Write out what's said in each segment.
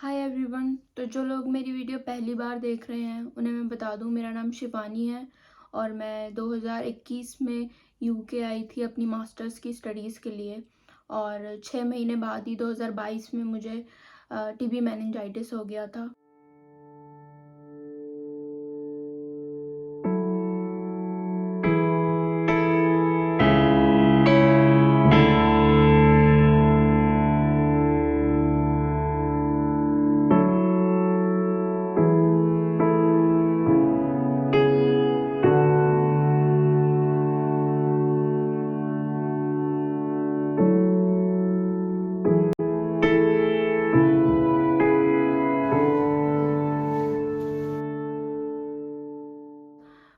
Hi everyone. तो जो लोग मेरी वीडियो पहली बार देख रहे हैं उन्हें मैं बता दूं, मेरा नाम शिवानी है और मैं 2021 में यूके आई थी अपनी मास्टर्स की स्टडीज़ के लिए। और 6 महीने बाद ही 2022 में मुझे टीबी मेनिंजाइटिस हो गया था।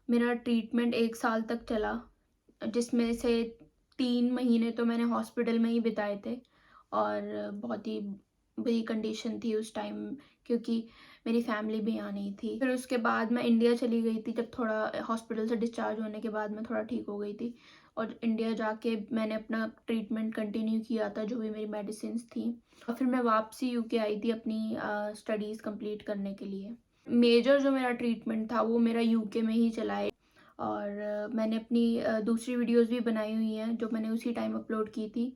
मेरा ट्रीटमेंट 1 साल तक चला, जिसमें से 3 महीने तो मैंने हॉस्पिटल में ही बिताए थे। और बहुत ही बुरी कंडीशन थी उस टाइम, क्योंकि मेरी फैमिली भी यहाँ नहीं थी। फिर उसके बाद मैं इंडिया चली गई थी। जब थोड़ा हॉस्पिटल से डिस्चार्ज होने के बाद मैं थोड़ा ठीक हो गई थी और इंडिया जाके मैंने अपना ट्रीटमेंट कंटिन्यू किया था, जो भी मेरी मेडिसिन थी। और फिर मैं वापसी यूके आई थी अपनी स्टडीज़ कंप्लीट करने के लिए। मेजर जो मेरा ट्रीटमेंट था वो मेरा यूके में ही चला है। और मैंने अपनी दूसरी वीडियोस भी बनाई हुई हैं जो मैंने उसी टाइम अपलोड की थी।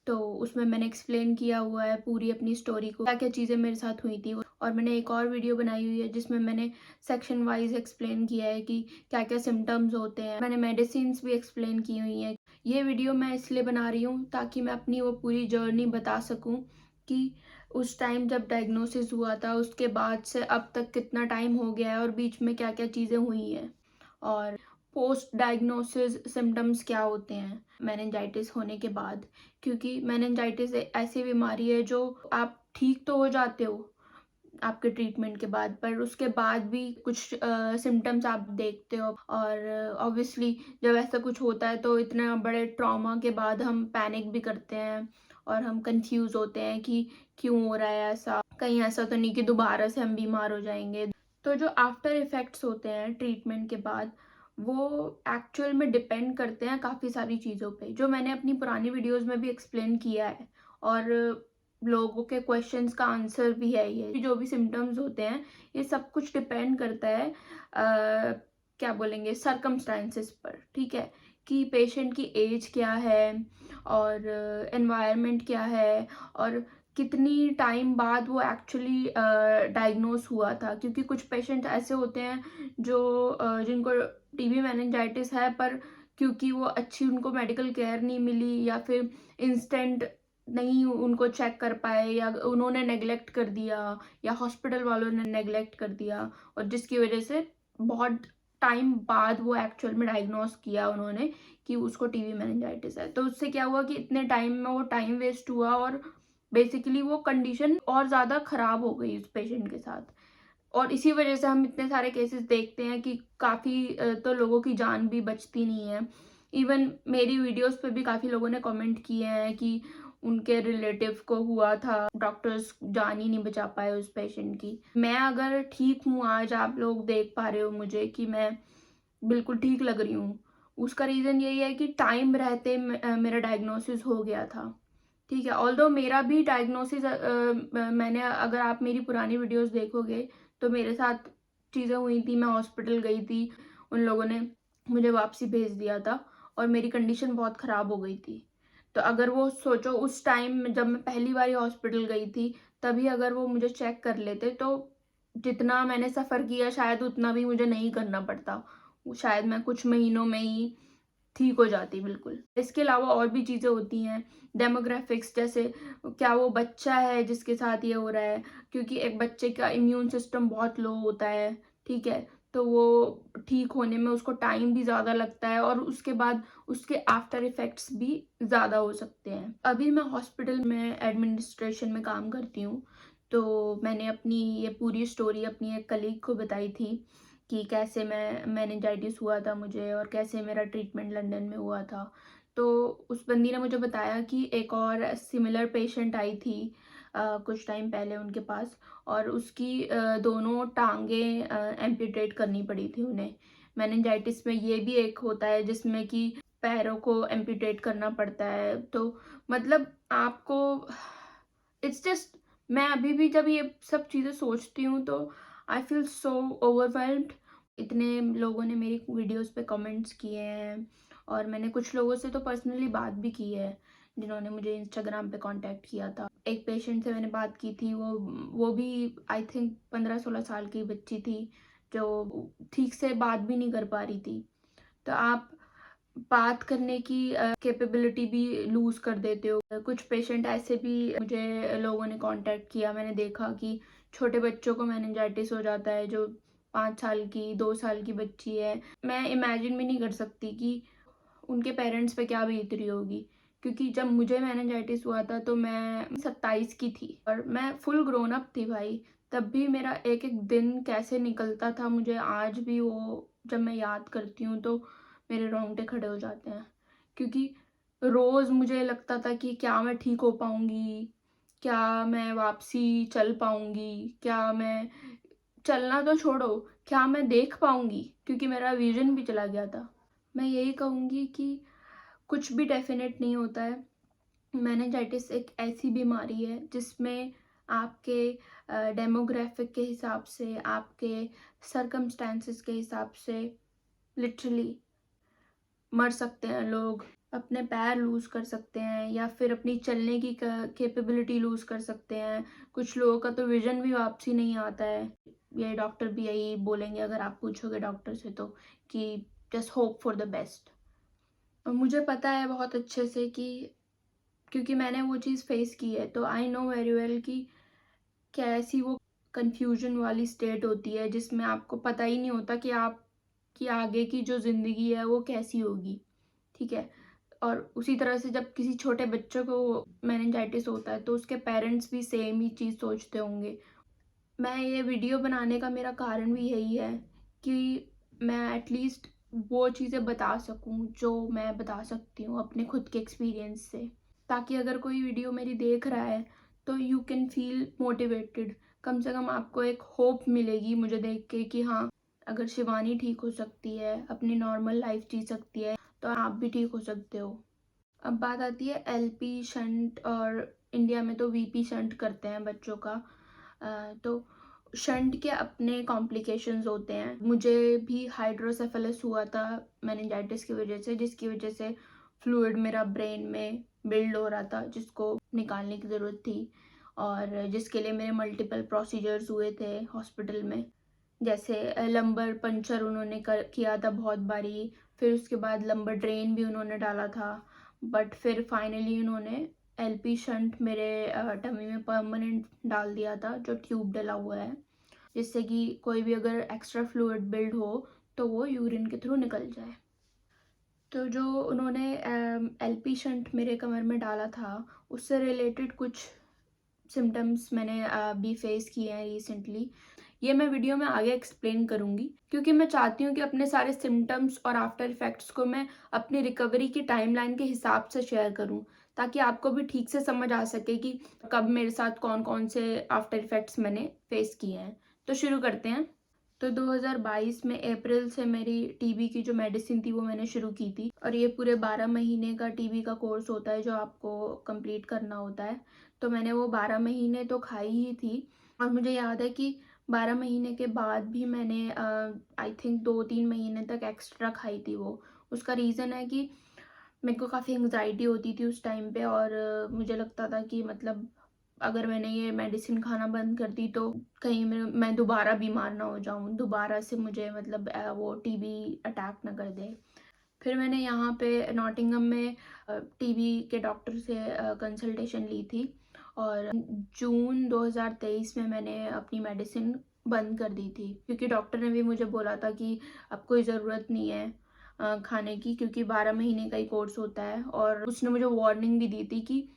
तो उसमें मैंने एक्सप्लेन किया हुआ है पूरी अपनी स्टोरी को, क्या क्या चीज़ें मेरे साथ हुई थी। और मैंने एक और वीडियो बनाई हुई है जिसमें मैंने सेक्शन वाइज एक्सप्लेन किया है कि क्या क्या सिम्टम्स होते हैं। मैंने मेडिसिन भी एक्सप्लेन की हुई हैं। ये वीडियो मैं इसलिए बना रही हूँ ताकि मैं अपनी वो पूरी जर्नी बता सकूँ कि उस टाइम जब डायग्नोसिस हुआ था उसके बाद से अब तक कितना टाइम हो गया है और बीच में क्या क्या चीज़ें हुई हैं और पोस्ट डायग्नोसिस सिम्टम्स क्या होते हैं मेनिंजाइटिस होने के बाद। क्योंकि मेनिंजाइटिस ऐसी बीमारी है जो आप ठीक तो हो जाते हो आपके ट्रीटमेंट के बाद, पर उसके बाद भी कुछ सिम्टम्स आप देखते हो। और ऑब्वियसली जब ऐसा कुछ होता है तो इतना बड़े ट्रॉमा के बाद हम पैनिक भी करते हैं और हम कंफ्यूज होते हैं कि क्यों हो रहा है ऐसा, कहीं ऐसा तो नहीं कि दोबारा से हम बीमार हो जाएंगे। तो जो आफ्टर इफ़ेक्ट्स होते हैं ट्रीटमेंट के बाद वो एक्चुअल में डिपेंड करते हैं काफ़ी सारी चीज़ों पे, जो मैंने अपनी पुरानी वीडियोस में भी एक्सप्लेन किया है। और लोगों के क्वेश्चंस का आंसर भी है। ये जो भी सिम्टम्स होते हैं ये सब कुछ डिपेंड करता है क्या बोलेंगे, सरकमस्टांसेस पर। ठीक है, कि पेशेंट की एज क्या है और एनवायरनमेंट क्या है और कितनी टाइम बाद वो एक्चुअली डायग्नोस हुआ था। क्योंकि कुछ पेशेंट ऐसे होते हैं जो जिनको टीबी मेनिंजाइटिस है, पर क्योंकि वो अच्छी उनको मेडिकल केयर नहीं मिली या फिर इंस्टेंट नहीं उनको चेक कर पाए या उन्होंने नेग्लेक्ट कर दिया या हॉस्पिटल वालों ने नेग्लेक्ट कर दिया, और जिसकी वजह से बहुत टाइम बाद वो एक्चुअल में डायग्नोस किया उन्होंने कि उसको टीबी मेनिंजाइटिस है। तो उससे क्या हुआ कि इतने टाइम में वो टाइम वेस्ट हुआ और बेसिकली वो कंडीशन और ज़्यादा ख़राब हो गई उस पेशेंट के साथ। और इसी वजह से हम इतने सारे केसेस देखते हैं कि काफ़ी तो लोगों की जान भी बचती नहीं है। इवन मेरी वीडियोस पे भी काफ़ी लोगों ने कमेंट किए हैं कि उनके रिलेटिव को हुआ था, डॉक्टर्स जान ही नहीं बचा पाए उस पेशेंट की। मैं अगर ठीक हूँ, आज आप लोग देख पा रहे हो मुझे कि मैं बिल्कुल ठीक लग रही हूँ, उसका रीज़न यही है कि टाइम रहते मेरा डायग्नोसिस हो गया था। ठीक है, ऑल्दो मेरा भी डायग्नोसिस मैंने, अगर आप मेरी पुरानी वीडियोस देखोगे तो मेरे साथ चीज़ें हुई थी। मैं हॉस्पिटल गई थी, उन लोगों ने मुझे वापसी भेज दिया था और मेरी कंडीशन बहुत ख़राब हो गई थी। तो अगर वो सोचो उस टाइम जब मैं पहली बार हॉस्पिटल गई थी, तभी अगर वो मुझे चेक कर लेते तो जितना मैंने सफ़र किया शायद उतना भी मुझे नहीं करना पड़ता। शायद मैं कुछ महीनों में ही ठीक हो जाती बिल्कुल। इसके अलावा और भी चीज़ें होती हैं, डेमोग्राफिक्स, जैसे क्या वो बच्चा है जिसके साथ ये हो रहा है, क्योंकि एक बच्चे का इम्यून सिस्टम बहुत लो होता है। ठीक है, तो वो ठीक होने में उसको टाइम भी ज़्यादा लगता है और उसके बाद उसके आफ्टर इफ़ेक्ट्स भी ज़्यादा हो सकते हैं। अभी मैं हॉस्पिटल में एडमिनिस्ट्रेशन में काम करती हूँ, तो मैंने अपनी ये पूरी स्टोरी अपनी एक कलीग को बताई थी कि कैसे मैं मेनिंजाइटिस हुआ था मुझे और कैसे मेरा ट्रीटमेंट लंदन में हुआ था। तो उस बंदी ने मुझे बताया कि एक और सिमिलर पेशेंट आई थी कुछ टाइम पहले उनके पास, और उसकी दोनों टांगें एम्पुटेट करनी पड़ी थी उन्हें। मेनिंजाइटिस में ये भी एक होता है जिसमें कि पैरों को एम्पुटेट करना पड़ता है। तो मतलब आपको इट्स जस्ट मैं अभी भी जब ये सब चीज़ें सोचती हूँ तो आई फ़ील सो ओवरवेल्म्ड। इतने लोगों ने मेरी वीडियोज़ पे कमेंट्स किए हैं और मैंने कुछ लोगों से तो पर्सनली बात भी की है, जिन्होंने मुझे इंस्टाग्राम पे कॉन्टैक्ट किया था। एक पेशेंट से मैंने बात की थी, वो भी आई थिंक 15-16 साल की बच्ची थी, जो ठीक से बात भी नहीं कर पा रही थी। तो आप बात करने की कैपेबिलिटी भी लूज़ कर देते हो। कुछ पेशेंट ऐसे भी मुझे लोगों ने कांटेक्ट किया, मैंने देखा कि छोटे बच्चों को मेनिंजाइटिस हो जाता है, जो 5 साल की, 2 साल की बच्ची है। मैं इमेजिन भी नहीं कर सकती कि उनके पेरेंट्स पे क्या बीत रही होगी। क्योंकि जब मुझे मेनिंजाइटिस हुआ था तो मैं 27 की थी और मैं फुल ग्रोन अप थी भाई। तब भी मेरा एक-एक दिन कैसे निकलता था, मुझे आज भी वो जब मैं याद करती हूँ तो मेरे रोंगटे खड़े हो जाते हैं। क्योंकि रोज़ मुझे लगता था कि क्या मैं ठीक हो पाऊँगी? क्या मैं वापसी चल पाऊँगी? क्या मैं चलना तो छोड़ो, क्या मैं देख पाऊँगी? क्योंकि मेरा विज़न भी चला गया था। मैं यही कहूँगी कि कुछ भी डेफ़िनेट नहीं होता है। मेनिंजाइटिस एक ऐसी बीमारी है जिसमें आपके डेमोग्राफ़िक के हिसाब से, आपके सर्कमस्टेंसेस के हिसाब से लिटरली मर सकते हैं लोग, अपने पैर लूज़ कर सकते हैं या फिर अपनी चलने की कैपेबिलिटी लूज़ कर सकते हैं। कुछ लोगों का तो विज़न भी वापसी नहीं आता है। ये डॉक्टर भी यही बोलेंगे अगर आप पूछोगे डॉक्टर से तो, कि just hope for the best. और मुझे पता है बहुत अच्छे से कि क्योंकि मैंने वो चीज़ फेस की है, तो आई नो वेरी वेल कि कैसी वो कन्फ्यूजन वाली स्टेट होती है जिसमें आपको पता ही नहीं होता कि आपकी आगे की जो ज़िंदगी है वो कैसी होगी, ठीक है? और उसी तरह से जब किसी छोटे बच्चे को मेनिंजाइटिस होता है तो उसके पेरेंट्स भी सेम ही चीज़ सोचते होंगे। मैं ये वीडियो बनाने का मेरा कारण भी यही है कि मैं एटलीस्ट वो चीज़ें बता सकूं जो मैं बता सकती हूँ अपने खुद के एक्सपीरियंस से, ताकि अगर कोई वीडियो मेरी देख रहा है तो यू कैन फील मोटिवेटेड। कम से कम आपको एक होप मिलेगी मुझे देख के कि हाँ, अगर शिवानी ठीक हो सकती है, अपनी नॉर्मल लाइफ जी सकती है, तो आप भी ठीक हो सकते हो। अब बात आती है एलपी शंट, और इंडिया में तो वीपी शंट करते हैं बच्चों का। तो शंट के अपने कॉम्प्लिकेशंस होते हैं। मुझे भी हाइड्रोसेफेलस हुआ था मेनिंजाइटिस की वजह से, जिसकी वजह से फ्लूइड मेरा ब्रेन में बिल्ड हो रहा था, जिसको निकालने की ज़रूरत थी और जिसके लिए मेरे मल्टीपल प्रोसीजर्स हुए थे हॉस्पिटल में। जैसे लंबर पंक्चर उन्होंने किया था बहुत बारी, फिर उसके बाद लंबर ड्रेन भी उन्होंने डाला था, बट फिर फाइनली उन्होंने एलपी शंट मेरे टमी में परमानेंट डाल दिया था, जो ट्यूब डला हुआ है, जिससे कि कोई भी अगर एक्स्ट्रा फ्लूइड बिल्ड हो तो वो यूरिन के थ्रू निकल जाए। तो जो उन्होंने एलपी शंट मेरे कमर में डाला था, उससे रिलेटेड कुछ सिम्टम्स मैंने अभी फेस किए हैं रिसेंटली। ये मैं वीडियो में आगे एक्सप्लेन करूँगी, क्योंकि मैं चाहती हूँ कि अपने सारे सिम्टम्स और आफ्टर इफ़ेक्ट्स को मैं अपनी रिकवरी की टाइमलाइन के हिसाब से शेयर करूँ, ताकि आपको भी ठीक से समझ आ सके कि कब मेरे साथ कौन-कौन से आफ्टर इफ़ेक्ट्स मैंने फेस किए हैं। तो शुरू करते हैं। तो 2022 में अप्रैल से मेरी टीबी की जो मेडिसिन थी वो मैंने शुरू की थी, और ये पूरे 12 महीने का टीबी का कोर्स होता है जो आपको कंप्लीट करना होता है। तो मैंने वो 12 महीने तो खाई ही थी, और मुझे याद है कि 12 महीने के बाद भी मैंने आई थिंक 2-3 महीने तक एक्स्ट्रा खाई थी वो। उसका रीज़न है कि मेरे को काफ़ी एंग्जाइटी होती थी उस टाइम पे, और मुझे लगता था कि मतलब अगर मैंने ये मेडिसिन खाना बंद कर दी तो कहीं मैं दोबारा बीमार ना हो जाऊँ, दोबारा से मुझे मतलब वो टीबी अटैक ना कर दे। फिर मैंने यहाँ पे नॉटिंघम में टीबी के डॉक्टर से कंसल्टेशन ली थी, और जून 2023 में मैंने अपनी मेडिसिन बंद कर दी थी, क्योंकि डॉक्टर ने भी मुझे बोला था कि अब कोई ज़रूरत नहीं है खाने की, क्योंकि 12 महीने का ही कोर्स होता है, और उसने मुझे वार्निंग भी दी थी कि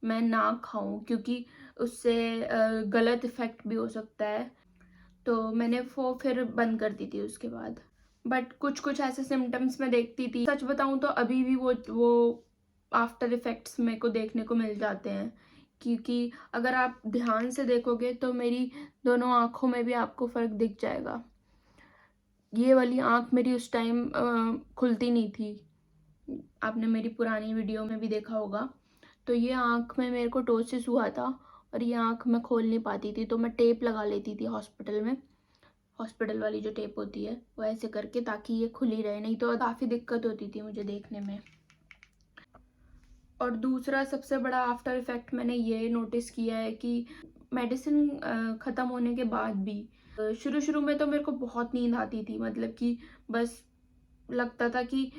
मैं ना खाऊं, क्योंकि उससे गलत इफ़ेक्ट भी हो सकता है। तो मैंने वो फिर बंद कर दी थी उसके बाद। बट कुछ-कुछ ऐसे सिम्पटम्स मैं देखती थी। सच बताऊँ तो अभी भी वो आफ्टर इफ़ेक्ट्स मेरे को देखने को मिल जाते हैं, क्योंकि अगर आप ध्यान से देखोगे तो मेरी दोनों आँखों में भी आपको फ़र्क दिख जाएगा। ये वाली आँख मेरी उस टाइम खुलती नहीं थी। आपने मेरी पुरानी वीडियो में भी देखा होगा। तो ये आँख में मेरे को टोसिस हुआ था, और ये आँख मैं खोल नहीं पाती थी, तो मैं टेप लगा लेती थी हॉस्पिटल में। हॉस्पिटल वाली जो टेप होती है वो ऐसे करके, ताकि ये खुली रहे, नहीं तो काफ़ी दिक्कत होती थी मुझे देखने में। और दूसरा सबसे बड़ा आफ्टर इफ़ेक्ट मैंने ये नोटिस किया है कि मेडिसिन ख़त्म होने के बाद भी शुरू-शुरू में तो मेरे को बहुत नींद आती थी, मतलब कि बस लगता था कि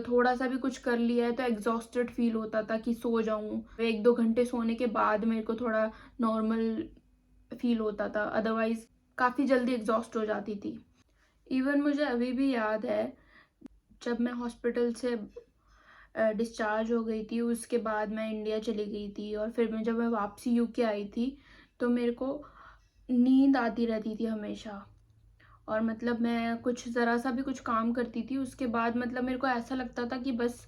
थोड़ा-सा भी कुछ कर लिया है तो एग्ज़ॉस्टेड फ़ील होता था कि सो जाऊँ। 1-2 घंटे सोने के बाद मेरे को थोड़ा नॉर्मल फ़ील होता था, अदरवाइज़ काफ़ी जल्दी एग्ज़ॉस्ट हो जाती थी। इवन मुझे अभी भी याद है, जब मैं हॉस्पिटल से डिस्चार्ज हो गई थी, उसके बाद मैं इंडिया चली गई थी, और फिर जब मैं वापसी यूके आई थी, तो मेरे को नींद आती रहती थी हमेशा। और मतलब मैं कुछ ज़रा सा भी कुछ काम करती थी, उसके बाद मतलब मेरे को ऐसा लगता था कि बस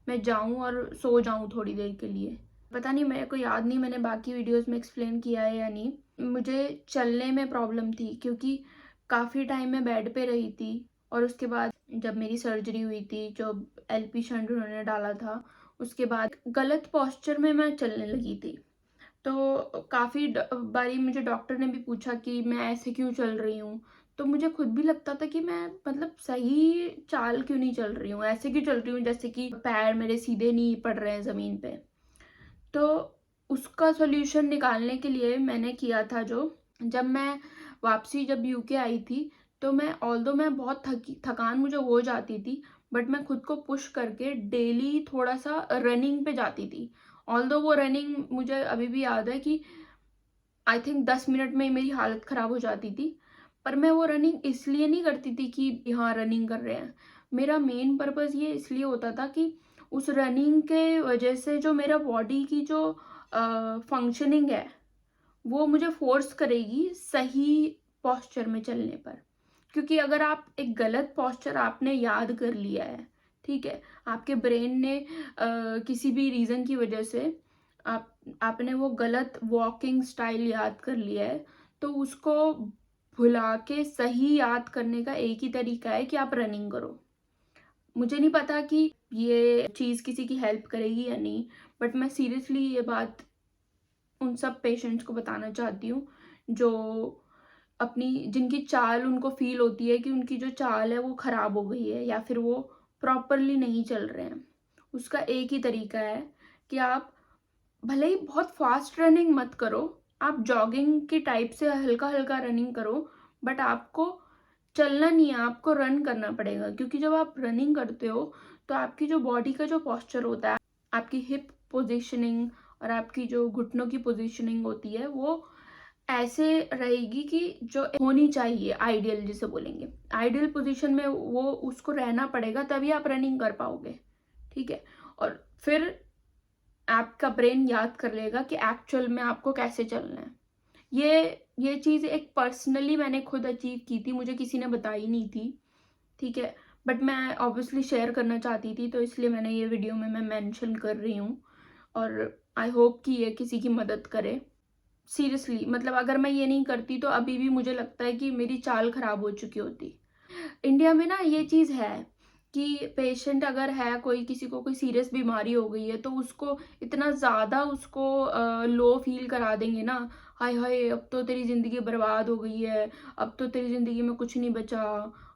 मैं जाऊं और सो जाऊं थोड़ी देर के लिए। पता नहीं, मेरे को याद नहीं मैंने बाकी वीडियोस में एक्सप्लेन किया है या नहीं। मुझे चलने में प्रॉब्लम थी, क्योंकि काफ़ी टाइम मैं बेड पे रही थी, और उसके बाद जब मेरी सर्जरी हुई थी, जो एलपी शंट उन्होंने डाला था, उसके बाद गलत पोस्चर में मैं चलने लगी थी। तो काफ़ी बारी मुझे डॉक्टर ने भी पूछा कि मैं ऐसे क्यों चल रही हूँ। तो मुझे खुद भी लगता था कि मैं मतलब सही चाल क्यों नहीं चल रही हूँ, ऐसे क्यों चल रही हूँ जैसे कि पैर मेरे सीधे नहीं पड़ रहे हैं ज़मीन पे। तो उसका सॉल्यूशन निकालने के लिए मैंने किया था, जो जब मैं वापसी जब यूके आई थी, तो मैं ऑल्दो मैं बहुत थकान मुझे हो जाती थी, बट मैं खुद को पुश करके डेली थोड़ा सा रनिंग पे जाती थी। ऑल्दो वो रनिंग मुझे अभी भी याद है कि आई थिंक 10 मिनट में ही मेरी हालत ख़राब हो जाती थी। पर मैं वो रनिंग इसलिए नहीं करती थी कि हाँ, रनिंग कर रहे हैं। मेरा मेन पर्पज़ ये इसलिए होता था कि उस रनिंग के वजह से जो मेरा बॉडी की जो फंक्शनिंग है, वो मुझे फ़ोर्स करेगी सही पोस्चर में चलने पर। क्योंकि अगर आप एक गलत पोस्चर आपने याद कर लिया है, ठीक है? आपके ब्रेन ने किसी भी रीज़न की वजह से आपने वो गलत वॉकिंग स्टाइल याद कर लिया है, तो उसको भुला के सही याद करने का एक ही तरीका है कि आप रनिंग करो। मुझे नहीं पता कि ये चीज़ किसी की हेल्प करेगी या नहीं, बट मैं सीरियसली ये बात उन सब पेशेंट्स को बताना चाहती हूँ, जो अपनी जिनकी चाल उनको फ़ील होती है कि उनकी जो चाल है वो ख़राब हो गई है, या फिर वो प्रॉपरली नहीं चल रहे हैं। उसका एक ही तरीका है कि आप भले ही बहुत फास्ट रनिंग मत करो, आप जॉगिंग की टाइप से हल्का-हल्का रनिंग करो, बट आपको चलना नहीं है, आपको रन करना पड़ेगा। क्योंकि जब आप रनिंग करते हो, तो आपकी जो बॉडी का जो पोस्चर होता है, आपकी हिप पोज़ीशनिंग और आपकी जो घुटनों की पोज़ीशनिंग होती है, वो ऐसे रहेगी कि जो होनी चाहिए, आइडियल जिसे बोलेंगे। आइडियल पोज़ीशन में वो उसको रहना पड़ेगा, तभी आप रनिंग कर पाओगे, ठीक है? और फिर आपका ब्रेन याद कर लेगा कि एक्चुअल में आपको कैसे चलना है। ये चीज़ एक पर्सनली मैंने खुद अचीव की थी, मुझे किसी ने बताई नहीं थी, ठीक है? बट मैं ऑब्वियसली शेयर करना चाहती थी, तो इसलिए मैंने ये वीडियो में मैं मेंशन कर रही हूँ, और आई होप कि ये किसी की मदद करे। सीरियसली, मतलब अगर मैं ये नहीं करती, तो अभी भी मुझे लगता है कि मेरी चाल खराब हो चुकी होती। इंडिया में ना ये चीज़ है कि पेशेंट अगर है कोई, किसी को कोई सीरियस बीमारी हो गई है, तो उसको इतना ज़्यादा उसको लो फील करा देंगे ना, हाय हाय अब तो तेरी ज़िंदगी बर्बाद हो गई है, अब तो तेरी ज़िंदगी में कुछ नहीं बचा,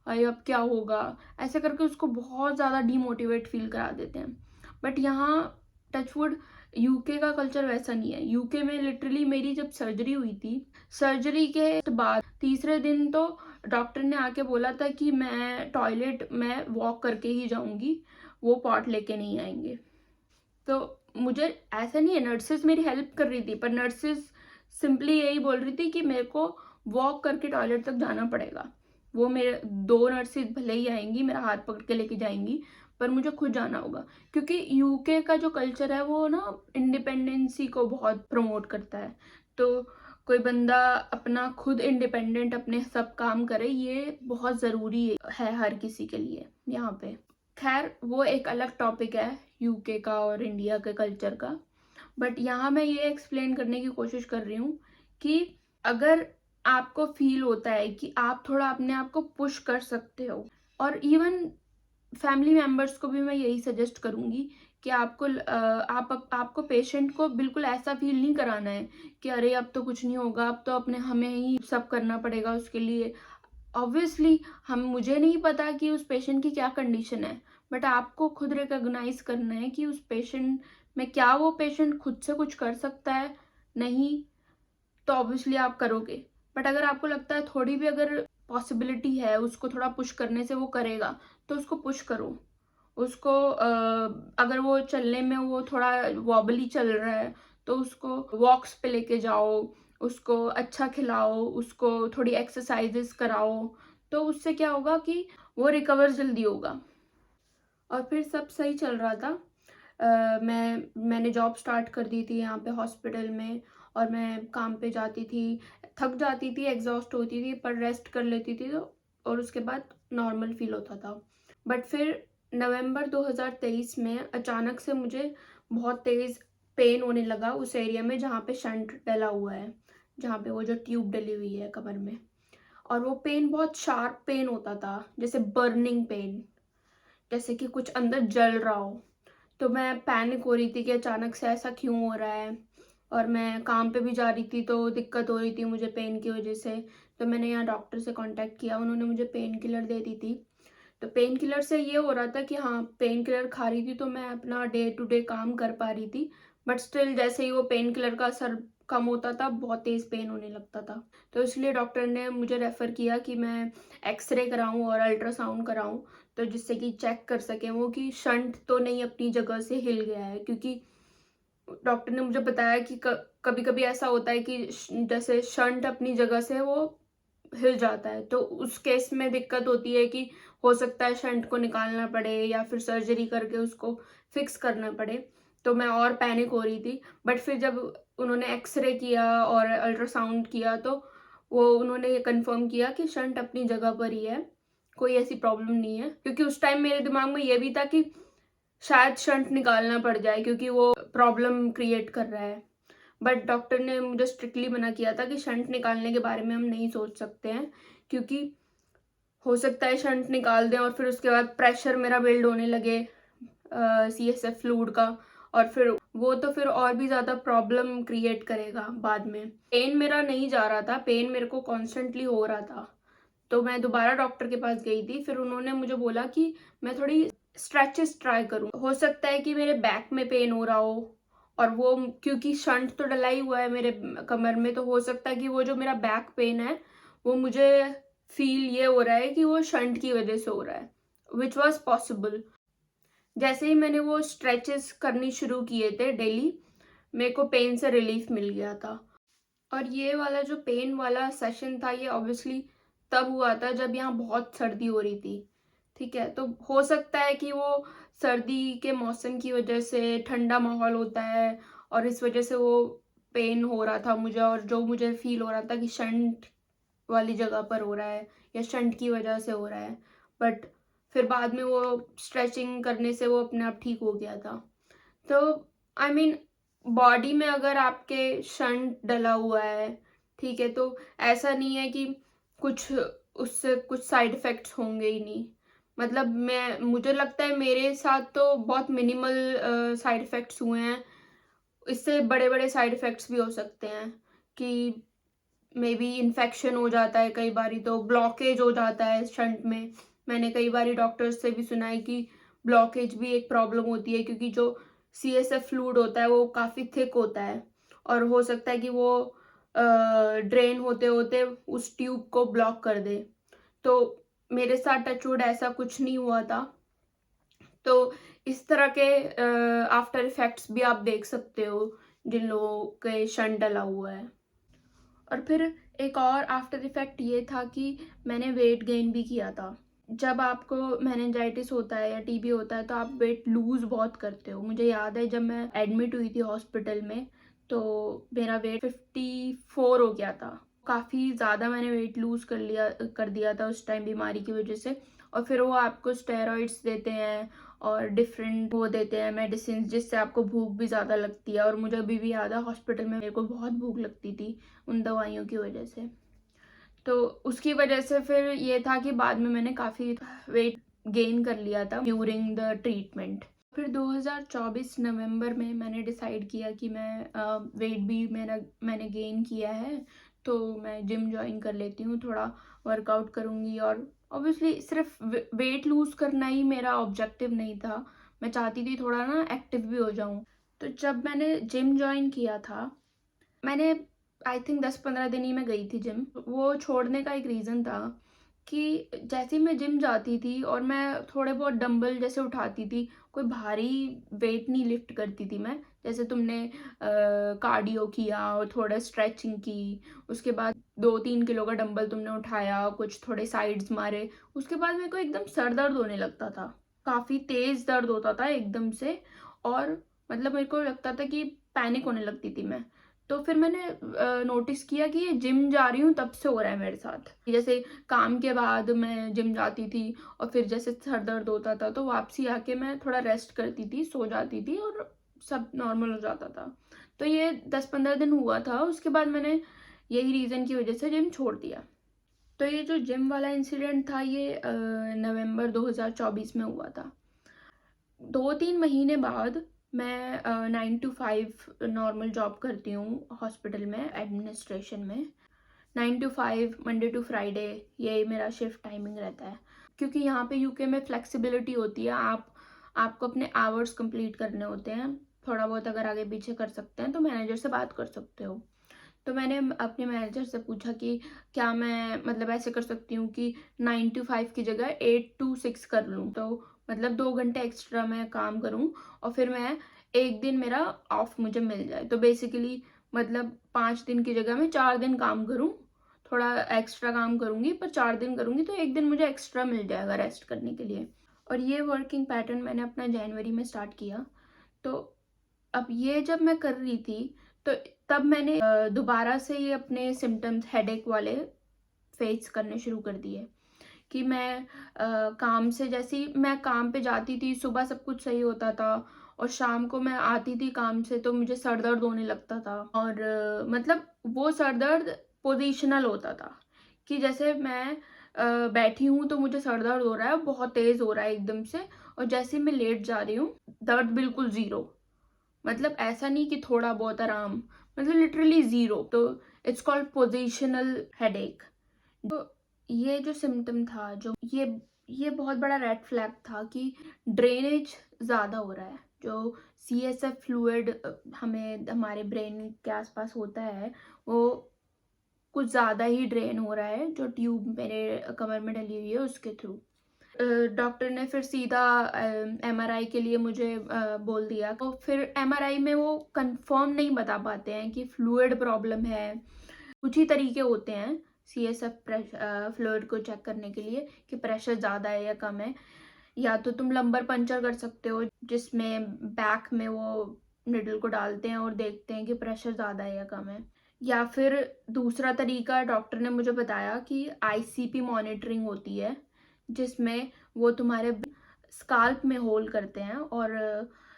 हाय अब क्या होगा, ऐसे करके उसको बहुत ज़्यादा डीमोटिवेट फील करा देते हैं। बट यहाँ टचवुड यूके का कल्चर वैसा नहीं है। यूके में लिटरली मेरी जब सर्जरी हुई थी, सर्जरी के बाद तीसरे दिन तो डॉक्टर ने आके बोला था कि मैं टॉयलेट में वॉक करके ही जाऊंगी, वो पॉट लेके नहीं आएंगे। तो मुझे ऐसा नहीं है, नर्सेस मेरी हेल्प कर रही थी, पर नर्सेस सिंपली यही बोल रही थी कि मेरे को वॉक करके टॉयलेट तक जाना पड़ेगा। वो मेरे 2 नर्सेस भले ही आएंगी, मेरा हाथ पकड़ के लेके जाएंगी, पर मुझे खुद जाना होगा। क्योंकि यूके का जो कल्चर है, वो ना इंडिपेंडेंसी को बहुत प्रमोट करता है। तो कोई बंदा अपना खुद इंडिपेंडेंट अपने सब काम करे, ये बहुत ज़रूरी है हर किसी के लिए यहाँ पे। खैर, वो एक अलग टॉपिक है यूके का और इंडिया के कल्चर का। बट यहाँ मैं ये एक्सप्लेन करने की कोशिश कर रही हूँ कि अगर आपको फील होता है कि आप थोड़ा अपने आप को पुश कर सकते हो, और इवन फैमिली मेम्बर्स को भी मैं यही सजेस्ट करूँगी कि आपको पेशेंट को बिल्कुल ऐसा फ़ील नहीं कराना है कि अरे अब तो कुछ नहीं होगा, अब तो अपने हमें ही सब करना पड़ेगा उसके लिए। ऑब्वियसली हम मुझे नहीं पता कि उस पेशेंट की क्या कंडीशन है, बट आपको खुद रिकॉग्नाइज़ करना है कि उस पेशेंट में क्या वो पेशेंट खुद से कुछ कर सकता है, नहीं तो ऑब्वियसली आप करोगे। बट अगर आपको लगता है थोड़ी भी अगर पॉसिबिलिटी है उसको थोड़ा पुश करने से वो करेगा, तो उसको पुश करो। उसको अगर वो चलने में वो थोड़ा वॉबली चल रहा है, तो उसको वॉक्स पे लेके जाओ, उसको अच्छा खिलाओ, उसको थोड़ी एक्सरसाइज़ेस कराओ, तो उससे क्या होगा कि वो रिकवर जल्दी होगा। और फिर सब सही चल रहा था। मैंने जॉब स्टार्ट कर दी थी यहाँ पे हॉस्पिटल में, और मैं काम पे जाती थी, थक जाती थी, एग्ज़ॉस्ट होती थी, पर रेस्ट कर लेती थी, तो और उसके बाद नॉर्मल फ़ील होता था। बट फिर नवंबर 2023 में अचानक से मुझे बहुत तेज़ पेन होने लगा उस एरिया में जहाँ पे शंट डला हुआ है, जहाँ पे वो जो ट्यूब डली हुई है कमर में। और वो पेन बहुत शार्प पेन होता था, जैसे बर्निंग पेन, जैसे कि कुछ अंदर जल रहा हो। तो मैं पैनिक हो रही थी कि अचानक से ऐसा क्यों हो रहा है, और मैं काम पे भी जा रही थी तो दिक्कत हो रही थी मुझे पेन की वजह से। तो मैंने यहाँ डॉक्टर से कांटेक्ट किया, उन्होंने मुझे पेन किलर दे दी थी। तो पेन किलर से ये हो रहा था कि हाँ, पेन किलर खा रही थी तो मैं अपना डे टू डे काम कर पा रही थी, बट स्टिल जैसे ही वो पेन किलर का असर कम होता था, बहुत तेज़ पेन होने लगता था। तो इसलिए डॉक्टर ने मुझे रेफ़र किया कि मैं एक्सरे कराऊँ और अल्ट्रासाउंड कराऊँ, तो जिससे कि चेक कर सकें वो कि शंट तो नहीं अपनी जगह से हिल गया है। क्योंकि डॉक्टर ने मुझे बताया कि कभी-कभी ऐसा होता है कि जैसे शंट अपनी जगह से वो हिल जाता है, तो उस केस में दिक्कत होती है कि हो सकता है शंट को निकालना पड़े या फिर सर्जरी करके उसको फिक्स करना पड़े। तो मैं और पैनिक हो रही थी। बट फिर जब उन्होंने एक्स-रे किया और अल्ट्रासाउंड किया, तो वो उन्होंने ये कन्फर्म किया कि शंट अपनी जगह पर ही है, कोई ऐसी प्रॉब्लम नहीं है। क्योंकि उस टाइम मेरे दिमाग में ये भी था कि शायद शंट निकालना पड़ जाए क्योंकि वो प्रॉब्लम क्रिएट कर रहा है। बट डॉक्टर ने मुझे स्ट्रिक्टली मना किया था कि शंट निकालने के बारे में हम नहीं सोच सकते हैं, क्योंकि हो सकता है शंट निकाल दें और फिर उसके बाद प्रेशर मेरा बिल्ड होने लगे सीएसएफ फ्लूइड का, और फिर वो तो फिर और भी ज़्यादा प्रॉब्लम क्रिएट करेगा बाद में। पेन मेरा नहीं जा रहा था, पेन मेरे को कॉन्स्टेंटली हो रहा था। तो मैं दोबारा डॉक्टर के पास गई थी, फिर उन्होंने मुझे बोला कि मैं थोड़ी स्ट्रेचेस ट्राई करूँ। हो सकता है कि मेरे बैक में पेन हो रहा हो, और वो क्योंकि शंट तो डला ही हुआ है मेरे कमर में, तो हो सकता है कि वो जो मेरा बैक पेन है, वो मुझे फ़ील ये हो रहा है कि वो शंट की वज़ह से हो रहा है, व्हिच वाज़ पॉसिबल। जैसे ही मैंने वो स्ट्रेचेस करनी शुरू किए थे डेली, मेरे को पेन से रिलीफ़ मिल गया था। और ये वाला जो पेन वाला सेशन था, ये ऑब्वियसली तब हुआ था जब यहाँ बहुत सर्दी हो रही थी, ठीक है? तो हो सकता है कि वो सर्दी के मौसम की वजह से ठंडा माहौल होता है, और इस वजह से वो पेन हो रहा था मुझे, और जो मुझे फ़ील हो रहा था कि शंट वाली जगह पर हो रहा है या शंट की वजह से हो रहा है। बट फिर बाद में वो स्ट्रेचिंग करने से वो अपने आप ठीक हो गया था। तो आई मीन बॉडी में अगर आपके शंट डला हुआ है, ठीक है, तो ऐसा नहीं है कि कुछ उससे कुछ साइड इफ़ेक्ट्स होंगे ही नहीं। मतलब मैं मुझे लगता है मेरे साथ तो बहुत मिनिमल साइड इफ़ेक्ट्स हुए हैं। इससे बड़े-बड़े साइड इफ़ेक्ट्स भी हो सकते हैं कि मेबी इन्फेक्शन हो जाता है, कई बारी तो ब्लॉकेज हो जाता है शंट में। मैंने कई बारी डॉक्टर्स से भी सुना है कि ब्लॉकेज भी एक प्रॉब्लम होती है, क्योंकि जो सीएसएफ फ्लूइड होता है वो काफ़ी थिक होता है, और हो सकता है कि वो ड्रेन होते-होते उस ट्यूब को ब्लॉक कर दे। तो मेरे साथ टच वुड ऐसा कुछ नहीं हुआ था। तो इस तरह के आफ्टर इफ़ेक्ट्स भी आप देख सकते हो जिन लोगों के शंट डला हुआ है। और फिर एक और आफ्टर इफ़ेक्ट ये था कि मैंने वेट गेन भी किया था। जब आपको मेनिंजाइटिस होता है या टीबी होता है, तो आप वेट लूज़ बहुत करते हो। मुझे याद है जब मैं एडमिट हुई थी हॉस्पिटल में, तो मेरा वेट 54 हो गया था। काफ़ी ज़्यादा मैंने वेट लूज़ कर दिया था उस टाइम बीमारी की वज़ह से। और फिर वो आपको स्टेरॉइड्स देते हैं और डिफरेंट वो देते हैं मेडिसिन्स, जिससे आपको भूख भी ज़्यादा लगती है, और मुझे अभी भी याद है हॉस्पिटल में मेरे को बहुत भूख लगती थी उन दवाइयों की वज़ह से। तो उसकी वजह से फिर ये था कि बाद में मैंने काफ़ी वेट गेन कर लिया था ड्यूरिंग द ट्रीटमेंट। फिर 2024 नवंबर में मैंने डिसाइड किया कि वेट भी मैंने गेन किया है, तो मैं जिम जॉइन कर लेती हूँ, थोड़ा वर्कआउट करूँगी। और ऑब्वियसली सिर्फ वेट लूज़ करना ही मेरा ऑब्जेक्टिव नहीं था, मैं चाहती थी थोड़ा ना एक्टिव भी हो जाऊँ। तो जब मैंने जिम जॉइन किया था, मैंने आई थिंक 10-15 दिन ही मैं गई थी जिम। वो छोड़ने का एक रीज़न था कि जैसे ही मैं जिम जाती थी और मैं थोड़े बहुत डंबल जैसे उठाती थी, कोई भारी वेट नहीं लिफ्ट करती थी मैं। जैसे तुमने कार्डियो किया और थोड़ा स्ट्रेचिंग की, उसके बाद 2-3 किलो का डंबल तुमने उठाया, कुछ थोड़े साइड्स मारे, उसके बाद मेरे को एकदम सर दर्द होने लगता था। काफ़ी तेज़ दर्द होता था एकदम से, और मतलब मेरे को लगता था कि पैनिक होने लगती थी मैं। तो फिर मैंने नोटिस किया कि ये जिम जा रही हूँ तब से हो रहा है मेरे साथ। जैसे काम के बाद मैं जिम जाती थी और फिर जैसे सर दर्द होता था तो वापसी आके मैं थोड़ा रेस्ट करती थी, सो जाती थी और सब नॉर्मल हो जाता था। तो ये 10-15 दिन हुआ था, उसके बाद मैंने यही रीज़न की वजह से जिम छोड़ दिया। तो ये जो जिम वाला इंसिडेंट था, ये नवंबर 2024 में हुआ था। 2-3 महीने बाद मैं 9 to 5 नॉर्मल जॉब करती हूँ हॉस्पिटल में, एडमिनिस्ट्रेशन में। 9 to 5 मंडे टू फ्राइडे, यही मेरा शिफ्ट टाइमिंग रहता है। क्योंकि यहाँ पे यूके में फ्लेक्सिबिलिटी होती है, आपको अपने आवर्स कंप्लीट करने होते हैं। थोड़ा बहुत अगर आगे पीछे कर सकते हैं तो मैनेजर से बात कर सकते हो। तो मैंने अपने मैनेजर से पूछा कि क्या मैं मतलब ऐसे कर सकती हूँ कि 9 to 5 की जगह 8 to 6 कर लूँ, तो मतलब 2 घंटे एक्स्ट्रा मैं काम करूँ और फिर मैं एक दिन मेरा ऑफ मुझे मिल जाए। तो बेसिकली मतलब 5 दिन की जगह मैं 4 दिन काम करूँ, थोड़ा एक्स्ट्रा काम करूँगी पर 4 दिन करूँगी, तो एक दिन मुझे एक्स्ट्रा मिल जाएगा रेस्ट करने के लिए। और ये वर्किंग पैटर्न मैंने अपना जनवरी में स्टार्ट किया। तो अब ये जब मैं कर रही थी, तो तब मैंने दोबारा से ये अपने सिम्टम्स हेडेक वाले फेस करने शुरू कर दिए कि मैं काम से, जैसे ही मैं काम पे जाती थी सुबह सब कुछ सही होता था और शाम को मैं आती थी काम से तो मुझे सर दर्द होने लगता था। और मतलब वो सर दर्द पोजिशनल होता था कि जैसे मैं बैठी हूँ तो मुझे सर दर्द हो रहा है, बहुत तेज हो रहा है एकदम से, और जैसे ही मैं लेट जा रही हूँ दर्द बिल्कुल ज़ीरो। मतलब ऐसा नहीं कि थोड़ा बहुत आराम, मतलब लिटरली ज़ीरो। तो इट्स कॉल्ड पोजिशनल हेडेक। तो ये जो सिम्टम था, जो ये बहुत बड़ा रेड फ्लैग था कि ड्रेनेज ज़्यादा हो रहा है। जो CSF फ्लूइड हमें हमारे ब्रेन के आसपास होता है, वो कुछ ज़्यादा ही ड्रेन हो रहा है, जो ट्यूब मेरे कमर में डली हुई है उसके थ्रू। डॉक्टर ने फिर सीधा MRI के लिए मुझे बोल दिया। तो फिर MRI में वो कंफर्म नहीं बता पाते हैं कि फ्लूइड प्रॉब्लम है। कुछ ही तरीके होते हैं CSF फ्लूइड को चेक करने के लिए कि प्रेशर ज़्यादा है या कम है। या तो तुम लंबर पंचर कर सकते हो, जिसमें बैक में वो निडल को डालते हैं और देखते हैं कि प्रेशर ज़्यादा है या कम है। या फिर दूसरा तरीका डॉक्टर ने मुझे बताया कि ICP मॉनिटरिंग होती है, जिसमें वो तुम्हारे स्काल्प में होल करते हैं और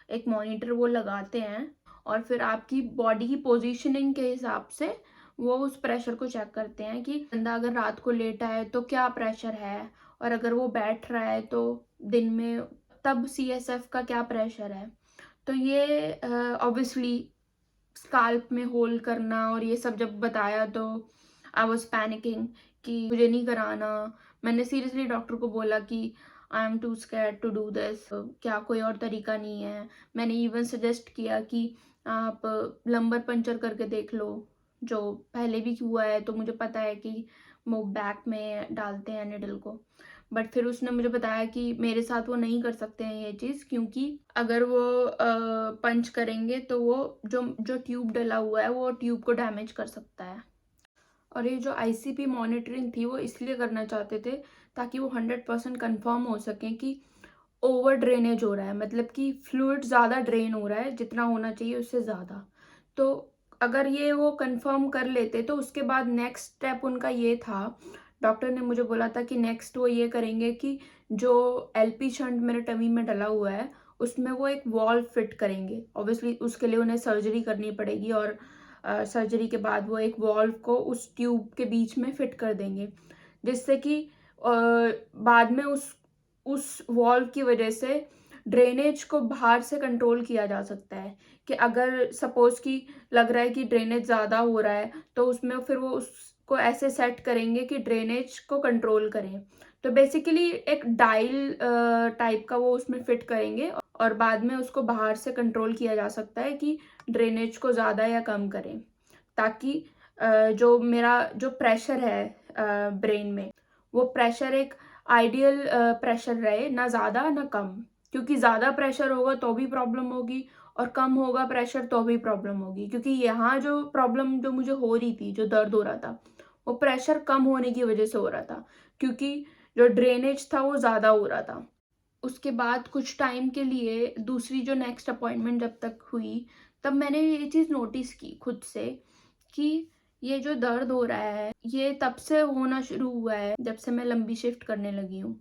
एक मॉनिटर वो लगाते हैं, और फिर आपकी बॉडी की पोजीशनिंग के हिसाब से वो उस प्रेशर को चेक करते हैं कि बंदा अगर रात को लेटा है तो क्या प्रेशर है, और अगर वो बैठ रहा है तो दिन में तब CSF का क्या प्रेशर है। तो ये ऑब्वियसली स्काल्प में होल करना और ये सब जब बताया तो आई वॉज पैनिकिंग कि मुझे नहीं कराना। मैंने सीरियसली डॉक्टर को बोला कि I am too scared to do this, क्या कोई और तरीका नहीं है। मैंने इवन सजेस्ट किया कि आप लंबर पंचर करके देख लो, जो पहले भी हुआ है, तो मुझे पता है कि वो बैक में डालते हैं निडल को। बट फिर उसने मुझे बताया कि मेरे साथ वो नहीं कर सकते हैं ये चीज़, क्योंकि अगर वो पंच करेंगे तो वो जो जो ट्यूब डला हुआ है वो ट्यूब को डैमेज कर सकता है। और ये जो ICP मॉनिटरिंग थी वो इसलिए करना चाहते थे ताकि वो 100% कंफर्म हो सकें कि ओवर ड्रेनेज हो रहा है, मतलब कि फ्लूइड ज़्यादा ड्रेन हो रहा है, जितना होना चाहिए उससे ज़्यादा। तो अगर ये वो कंफर्म कर लेते तो उसके बाद नेक्स्ट स्टेप उनका ये था, डॉक्टर ने मुझे बोला था कि नेक्स्ट वो ये करेंगे कि जो LP शंट मेरे टमी में डला हुआ है उसमें वो एक वॉल्व फिट करेंगे। ऑब्वियसली उसके लिए उन्हें सर्जरी करनी पड़ेगी, और सर्जरी के बाद वो एक वॉल्व को उस ट्यूब के बीच में फिट कर देंगे, जिससे कि बाद में उस वॉल्व की वजह से ड्रेनेज को बाहर से कंट्रोल किया जा सकता है कि अगर सपोज़ कि लग रहा है कि ड्रेनेज ज़्यादा हो रहा है, तो उसमें फिर वो उसको ऐसे सेट करेंगे कि ड्रेनेज को कंट्रोल करें। तो बेसिकली एक डायल टाइप का वो उसमें फिट करेंगे और बाद में उसको बाहर से कंट्रोल किया जा सकता है कि ड्रेनेज को ज़्यादा या कम करें, ताकि जो मेरा जो प्रेशर है ब्रेन में, वो प्रेशर एक आइडियल प्रेशर रहे, ना ज़्यादा ना कम। क्योंकि ज़्यादा प्रेशर होगा तो भी प्रॉब्लम होगी और कम होगा प्रेशर तो भी प्रॉब्लम होगी। क्योंकि यहाँ जो प्रॉब्लम जो मुझे हो रही थी, जो दर्द हो रहा था, वो प्रेशर कम होने की वजह से हो रहा था, क्योंकि जो ड्रेनेज था वो ज़्यादा हो रहा था। उसके बाद कुछ टाइम के लिए दूसरी जो नेक्स्ट अपॉइंटमेंट जब तक हुई, तब मैंने ये चीज़ नोटिस की खुद से कि ये जो दर्द हो रहा है, ये तब से होना शुरू हुआ है जब से मैं लंबी शिफ्ट करने लगी हूँ।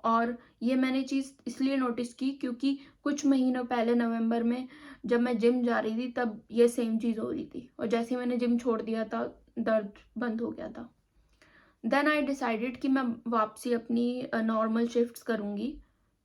और ये मैंने चीज़ इसलिए नोटिस की क्योंकि कुछ महीनों पहले नवंबर में जब मैं जिम जा रही थी, तब ये सेम चीज़ हो रही थी और जैसे ही मैंने जिम छोड़ दिया था, दर्द बंद हो गया था। देन आई डिसाइडेड कि मैं वापसी अपनी नॉर्मल शिफ्ट्स करूँगी,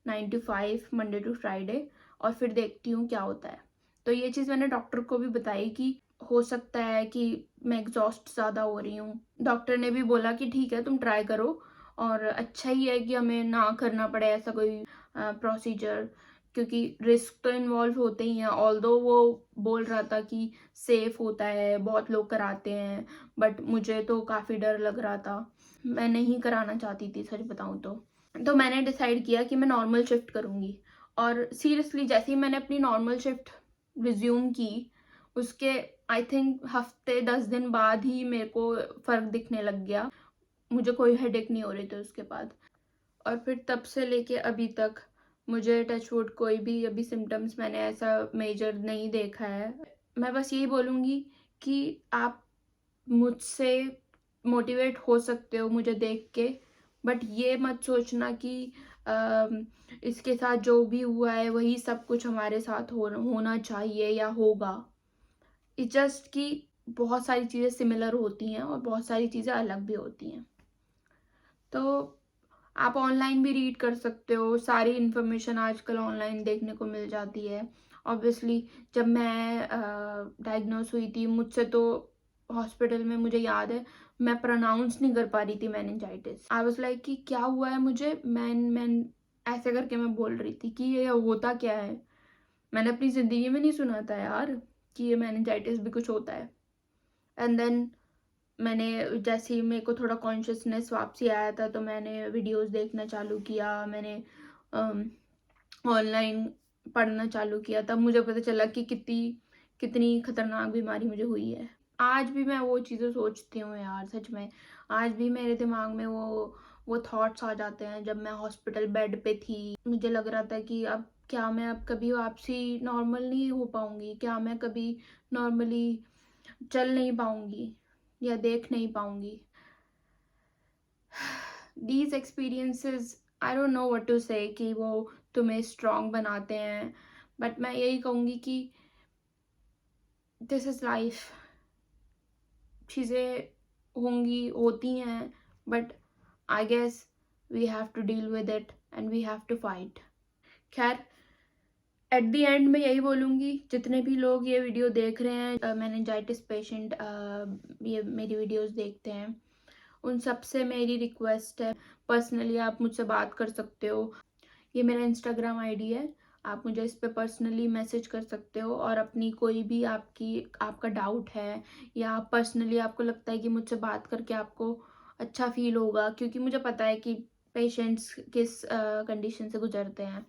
9 टू 5 मंडे टू फ्राइडे, और फिर देखती हूँ क्या होता है। तो ये चीज़ मैंने डॉक्टर को भी बताई कि हो सकता है कि मैं एग्जॉस्ट ज़्यादा हो रही हूँ। डॉक्टर ने भी बोला कि ठीक है, तुम ट्राई करो, और अच्छा ही है कि हमें ना करना पड़े ऐसा कोई प्रोसीजर, क्योंकि रिस्क तो इन्वॉल्व होते ही हैं। ऑल्दो वो बोल रहा था कि सेफ होता है, बहुत लोग कराते हैं, बट मुझे तो काफ़ी डर लग रहा था। मैं नहीं कराना चाहती थी, सच बताऊँ तो। तो मैंने डिसाइड किया कि मैं नॉर्मल शिफ्ट करूँगी, और सीरियसली जैसे ही मैंने अपनी नॉर्मल शिफ्ट रिज़्यूम की, उसके आई थिंक हफ़्ते 10 दिन बाद ही मेरे को फ़र्क दिखने लग गया। मुझे कोई हेडेक नहीं हो रही थी उसके बाद, और फिर तब से लेके अभी तक मुझे टच वुड कोई भी अभी सिम्पटम्स मैंने ऐसा मेजर नहीं देखा है। मैं बस यही बोलूँगी कि आप मुझसे मोटिवेट हो सकते हो मुझे देख के, बट ये मत सोचना कि इसके साथ जो भी हुआ है वही सब कुछ हमारे साथ होना चाहिए या होगा। इट्स जस्ट कि बहुत सारी चीज़ें सिमिलर होती हैं और बहुत सारी चीज़ें अलग भी होती हैं। तो आप ऑनलाइन भी रीड कर सकते हो, सारी इन्फॉर्मेशन आजकल ऑनलाइन देखने को मिल जाती है। ऑब्वियसली जब मैं डायग्नोस हुई थी, मुझसे तो हॉस्पिटल में मुझे याद है मैं प्रोनाउंस नहीं कर पा रही थी मेनिंजाइटिस। आई वाज लाइक कि क्या हुआ है मुझे, मैन ऐसे करके मैं बोल रही थी कि ये होता क्या है। मैंने अपनी ज़िंदगी में नहीं सुना था यार कि ये मेनिंजाइटिस भी कुछ होता है। एंड देन मैंने जैसे ही मेरे को थोड़ा कॉन्शियसनेस वापसी आया था, तो मैंने वीडियोस देखना चालू किया, मैंने ऑनलाइन पढ़ना चालू किया, तब मुझे पता चला कि कितनी कितनी खतरनाक बीमारी मुझे हुई है। आज भी मैं वो चीज़ें सोचती हूँ यार, सच में। आज भी मेरे दिमाग में वो थॉट्स आ जाते हैं। जब मैं हॉस्पिटल बेड पे थी, मुझे लग रहा था कि अब क्या मैं अब कभी वापसी नॉर्मल नहीं हो पाऊँगी? क्या मैं कभी नॉर्मली चल नहीं पाऊँगी या देख नहीं पाऊँगी? These experiences, I don't know what to say कि वो तुम्हें स्ट्रॉन्ग बनाते हैं, बट मैं यही कहूँगी कि दिस इज़ लाइफ। चीज़ें होंगी, होती हैं, but I guess we have to deal with it and we have to fight. खैर, एट द एंड मैं यही बोलूँगी, जितने भी लोग ये वीडियो देख रहे हैं, मेनिंजाइटिस पेशेंट ये मेरी वीडियोस देखते हैं, उन सब से मेरी रिक्वेस्ट है, पर्सनली आप मुझसे बात कर सकते हो। ये मेरा इंस्टाग्राम आईडी है, आप मुझे इस पे पर्सनली मैसेज कर सकते हो, और अपनी कोई भी आपका डाउट है, या पर्सनली आपको लगता है कि मुझसे बात करके आपको अच्छा फ़ील होगा, क्योंकि मुझे पता है कि पेशेंट्स किस कंडीशन से गुज़रते हैं।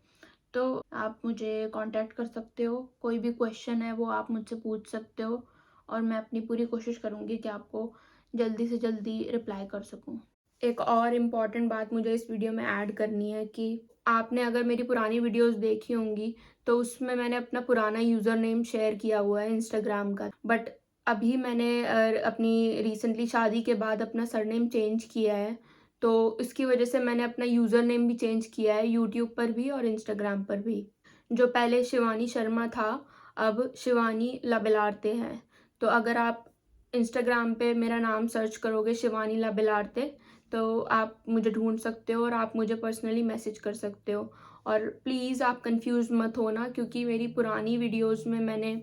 तो आप मुझे कांटेक्ट कर सकते हो, कोई भी क्वेश्चन है वो आप मुझसे पूछ सकते हो, और मैं अपनी पूरी कोशिश करूँगी कि आपको जल्दी से जल्दी रिप्लाई कर सकूँ। एक और इम्पॉर्टेंट बात मुझे इस वीडियो में ऐड करनी है कि आपने अगर मेरी पुरानी वीडियोस देखी होंगी, तो उसमें मैंने अपना पुराना यूज़र नेम शेयर किया हुआ है इंस्टाग्राम का, बट अभी मैंने अपनी रिसेंटली शादी के बाद अपना सरनेम चेंज किया है, तो इसकी वजह से मैंने अपना यूज़र नेम भी चेंज किया है, यूट्यूब पर भी और इंस्टाग्राम पर भी। जो पहले शिवानी शर्मा था, अब शिवानी लाबेलारते है। तो अगर आप इंस्टाग्राम पे मेरा नाम सर्च करोगे शिवानी लाबेलारते, तो आप मुझे ढूँढ सकते हो और आप मुझे पर्सनली मैसेज कर सकते हो। और प्लीज़ आप कंफ्यूज मत होना, क्योंकि मेरी पुरानी वीडियोस में मैंने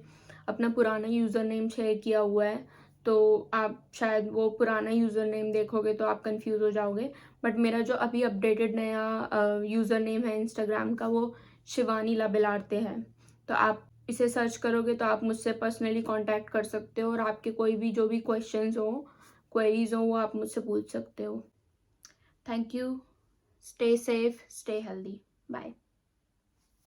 अपना पुराना यूज़र नेम शेयर किया हुआ है, तो आप शायद वो पुराना यूज़र नेम देखोगे तो आप कंफ्यूज हो जाओगे। बट मेरा जो अभी अपडेटेड नया यूज़र नेम है इंस्टाग्राम का, वो शिवानी लाबेलारते है। तो आप इसे सर्च करोगे तो आप मुझसे पर्सनली कांटेक्ट कर सकते हो, और आपके कोई भी जो भी क्वेश्चंस हो, क्वेरीज हो, वो आप मुझसे पूछ सकते हो। Thank you. Stay safe, stay healthy. Bye.